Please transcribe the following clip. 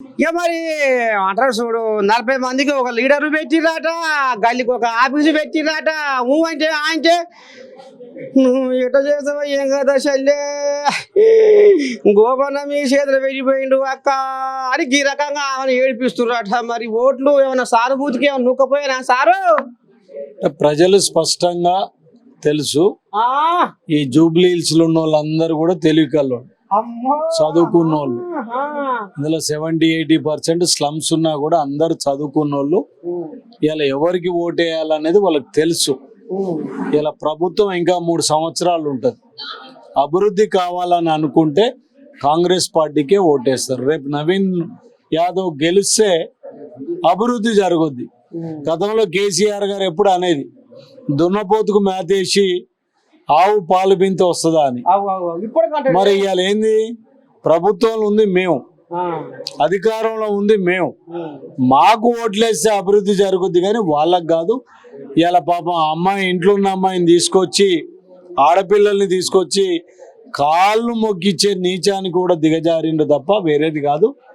ఇక మరి అంటారు చూడు 40 మందికి ఒక లీడర్ పెట్టిరాట, గల్లీకి ఒక ఆఫీసు పెట్టిరాట. అంటే అంటే నువ్వు ఎట చేసావా ఏం కదా చెల్లె, గోపన్న మీ చేతులు వెళ్ళిపోయిండు అక్క అని ఈ రకంగా ఆమెను ఏడిపిస్తున్నారట. మరి ఓట్లు ఏమైనా సానుభూతికి ఏమైనా నూకపోయినా సారు? ప్రజలు స్పష్టంగా తెలుసు, ఆ ఈ జూబ్లీ హిల్స్ లో ఉన్న వాళ్ళందరూ కూడా తెలివికల్లో అమ్మో చదువుకున్న వాళ్ళు. ఆ. ఇందులో 70-80% స్లమ్స్ ఉన్నా కూడా అందరు చదువుకున్న వాళ్ళు. ఇలా ఎవరికి ఓటేయాలనేది వాళ్ళకి తెలుసు. ఇలా ప్రభుత్వం ఇంకా 3 సంవత్సరాలు ఉంటుంది. అభివృద్ధి కావాలని అనుకుంటే కాంగ్రెస్ పార్టీకే ఓటేస్తారు. రేపు నవీన్ యాదవ్ గెలిస్తే అభివృద్ధి జరుగుద్ది. గతంలో కేసీఆర్ గారు ఎప్పుడు అనేది దున్నపోతుకు మేతేసి ఆవు పాలు బింత వస్తుందా అని. మరి ఇవాళ ఏంది, ప్రభుత్వంలో ఉంది మేము, అధికారంలో ఉంది మేము, మాకు ఓట్లేస్తే అభివృద్ధి జరుగుద్ది కానీ వాళ్ళకి కాదు. ఇవాళ పాపం అమ్మాయి ఇంట్లో ఉన్న అమ్మాయిని తీసుకొచ్చి, ఆడపిల్లల్ని తీసుకొచ్చి కాళ్ళు మొక్కిచ్చే నీచానికి కూడా దిగజారిండు తప్ప వేరేది కాదు.